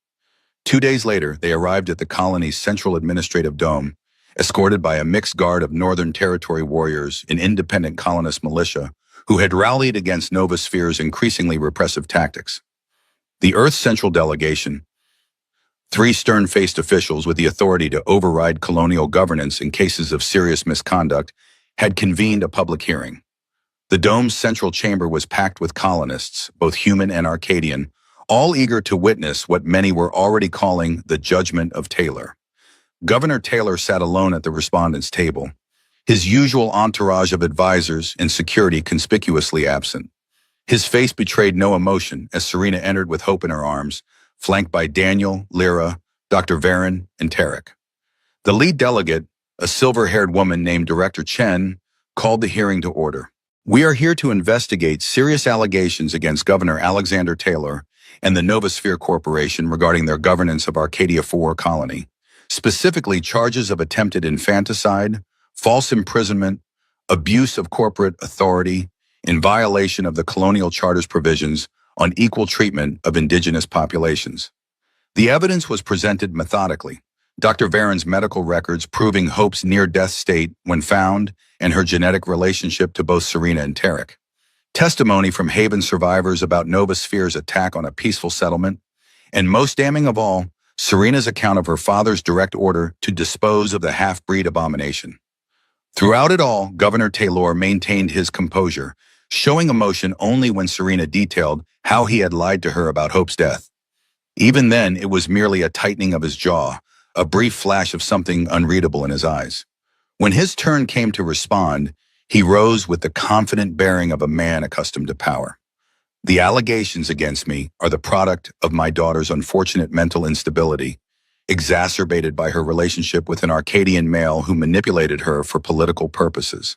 2 days later, they arrived at the colony's central administrative dome, escorted by a mixed guard of Northern Territory warriors and independent colonist militia who had rallied against Novasphere's increasingly repressive tactics. The Earth's central delegation, three stern-faced officials with the authority to override colonial governance in cases of serious misconduct, had convened a public hearing. The dome's central chamber was packed with colonists, both human and Arcadian, all eager to witness what many were already calling the judgment of Taylor. Governor Taylor sat alone at the respondents' table, his usual entourage of advisors and security conspicuously absent. His face betrayed no emotion as Serena entered with Hope in her arms, flanked by Daniel, Lyra, Dr. Varen, and Tarek. The lead delegate, a silver-haired woman named Director Chen, called the hearing to order. "We are here to investigate serious allegations against Governor Alexander Taylor and the Novasphere Corporation regarding their governance of Arcadia 4 colony, specifically charges of attempted infanticide, false imprisonment, abuse of corporate authority, in violation of the colonial charter's provisions on equal treatment of indigenous populations." The evidence was presented methodically. Dr. Varen's medical records proving Hope's near-death state when found and her genetic relationship to both Serena and Tarek. Testimony from Haven survivors about Novasphere's attack on a peaceful settlement. And most damning of all, Serena's account of her father's direct order to dispose of the half-breed abomination. Throughout it all, Governor Taylor maintained his composure, showing emotion only when Serena detailed how he had lied to her about Hope's death. Even then, it was merely a tightening of his jaw, a brief flash of something unreadable in his eyes. When his turn came to respond, he rose with the confident bearing of a man accustomed to power. "The allegations against me are the product of my daughter's unfortunate mental instability, exacerbated by her relationship with an Arcadian male who manipulated her for political purposes.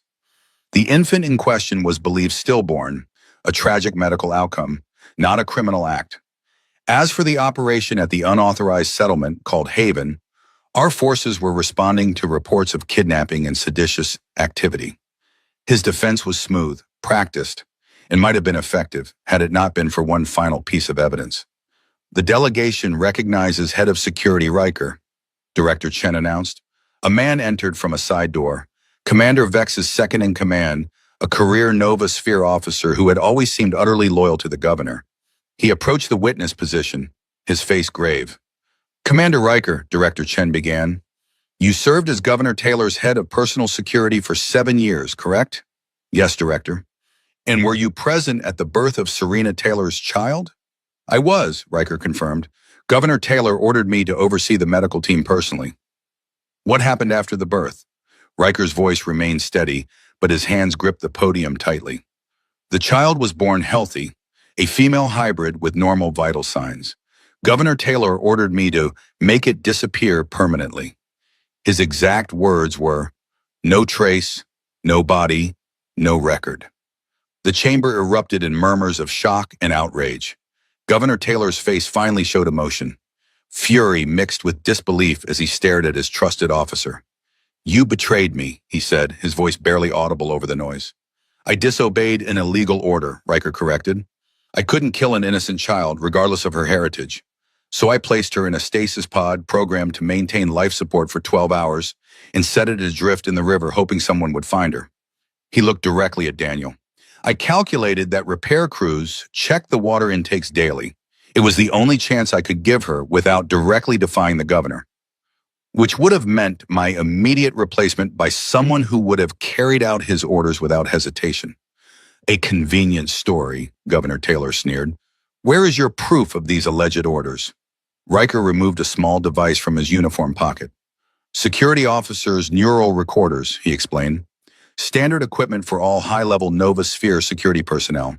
The infant in question was believed stillborn, a tragic medical outcome, not a criminal act. As for the operation at the unauthorized settlement called Haven, our forces were responding to reports of kidnapping and seditious activity." His defense was smooth, practiced, and might have been effective had it not been for one final piece of evidence. "The delegation recognizes Head of Security Riker," Director Chen announced. A man entered from a side door, Commander Vex's second-in-command, a career Novasphere officer who had always seemed utterly loyal to the governor. He approached the witness position, his face grave. "Commander Riker," Director Chen began, "you served as Governor Taylor's head of personal security for 7 years, correct?" "Yes, Director." "And were you present at the birth of Serena Taylor's child?" "I was," Riker confirmed. "Governor Taylor ordered me to oversee the medical team personally." "What happened after the birth?" Riker's voice remained steady, but his hands gripped the podium tightly. "The child was born healthy, a female hybrid with normal vital signs. Governor Taylor ordered me to make it disappear permanently. His exact words were, 'No trace, no body, no record.'" The chamber erupted in murmurs of shock and outrage. Governor Taylor's face finally showed emotion, fury mixed with disbelief as he stared at his trusted officer. "You betrayed me," he said, his voice barely audible over the noise. "I disobeyed an illegal order," Riker corrected. "I couldn't kill an innocent child, regardless of her heritage. So I placed her in a stasis pod programmed to maintain life support for 12 hours and set it adrift in the river, hoping someone would find her." He looked directly at Daniel. "I calculated that repair crews checked the water intakes daily. It was the only chance I could give her without directly defying the governor, which would have meant my immediate replacement by someone who would have carried out his orders without hesitation." "A convenient story," Governor Taylor sneered. "Where is your proof of these alleged orders?" Riker removed a small device from his uniform pocket. "Security officers' neural recorders," he explained. "Standard equipment for all high-level Novasphere security personnel.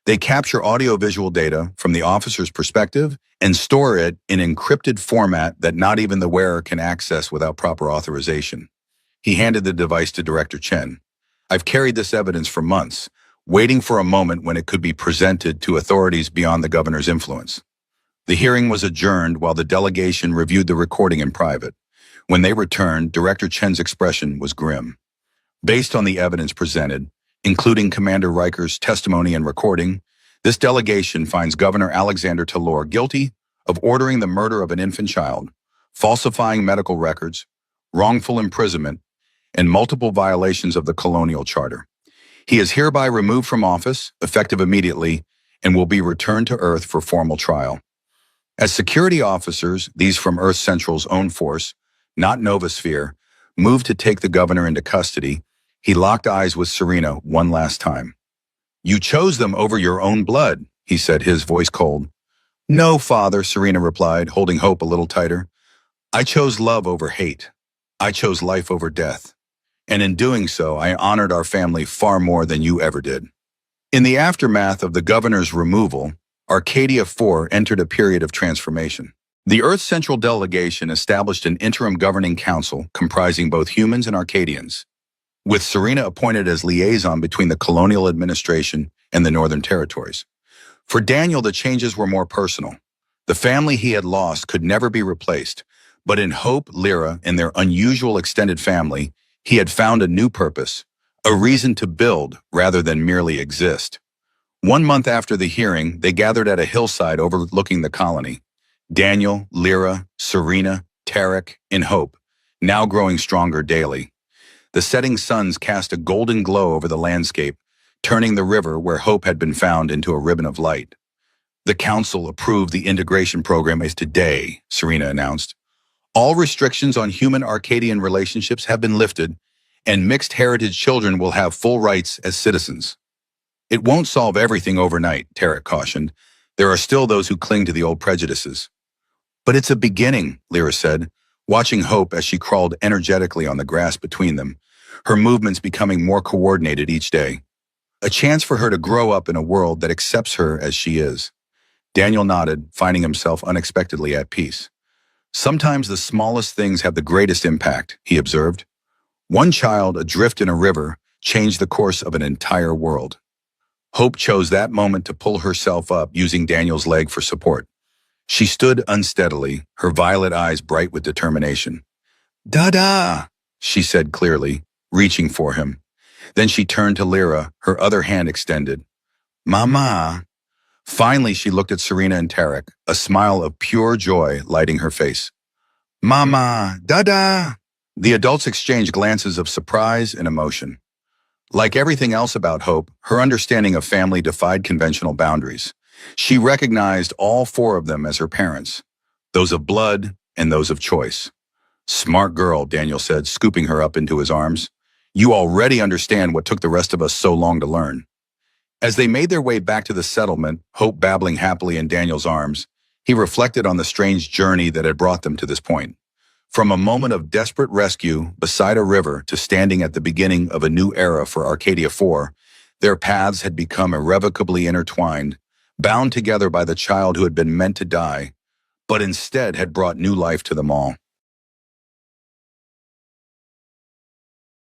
They capture audio-visual data from the officer's perspective and store it in encrypted format that not even the wearer can access without proper authorization." He handed the device to Director Chen. "I've carried this evidence for months, waiting for a moment when it could be presented to authorities beyond the governor's influence." The hearing was adjourned while the delegation reviewed the recording in private. When they returned, Director Chen's expression was grim. Based on the evidence presented, including Commander Riker's testimony and recording, this delegation finds Governor Alexander Taylor guilty of ordering the murder of an infant child, falsifying medical records, wrongful imprisonment, and multiple violations of the Colonial Charter. He is hereby removed from office, effective immediately, and will be returned to Earth for formal trial. As security officers, these from Earth Central's own force, not Novosphere, moved to take the governor into custody, he locked eyes with Serena one last time. "You chose them over your own blood," he said, his voice cold. "No, Father," Serena replied, holding Hope a little tighter. "I chose love over hate. I chose life over death. And in doing so, I honored our family far more than you ever did." In the aftermath of the governor's removal, Arcadia 4 entered a period of transformation. The Earth Central delegation established an interim governing council comprising both humans and Arcadians, with Serena appointed as liaison between the colonial administration and the Northern Territories. For Daniel, the changes were more personal. The family he had lost could never be replaced, but in Hope, Lyra, and their unusual extended family, he had found a new purpose, a reason to build rather than merely exist. 1 month after the hearing, they gathered at a hillside overlooking the colony. Daniel, Lyra, Serena, Tarek, and Hope, now growing stronger daily. The setting suns cast a golden glow over the landscape, turning the river where Hope had been found into a ribbon of light. "The council approved the integration program as today," Serena announced. "All restrictions on human-Arcadian relationships have been lifted, and mixed heritage children will have full rights as citizens." "It won't solve everything overnight," Tarek cautioned. "There are still those who cling to the old prejudices." "But it's a beginning," Lyra said, watching Hope as she crawled energetically on the grass between them, her movements becoming more coordinated each day. "A chance for her to grow up in a world that accepts her as she is." Daniel nodded, finding himself unexpectedly at peace. "Sometimes the smallest things have the greatest impact," he observed. One child adrift in a river changed the course of an entire world. Hope chose that moment to pull herself up, using Daniel's leg for support. She stood unsteadily, her violet eyes bright with determination. "Dada," she said clearly, reaching for him. Then she turned to Lyra, her other hand extended. "Mama." Finally, she looked at Serena and Tarek, a smile of pure joy lighting her face. "Mama, Dada." The adults exchanged glances of surprise and emotion. Like everything else about Hope, her understanding of family defied conventional boundaries. She recognized all 4 of them as her parents, those of blood and those of choice. "Smart girl," Daniel said, scooping her up into his arms. "You already understand what took the rest of us so long to learn." As they made their way back to the settlement, Hope babbling happily in Daniel's arms, he reflected on the strange journey that had brought them to this point. From a moment of desperate rescue beside a river to standing at the beginning of a new era for Arcadia 4, their paths had become irrevocably intertwined, bound together by the child who had been meant to die, but instead had brought new life to them all.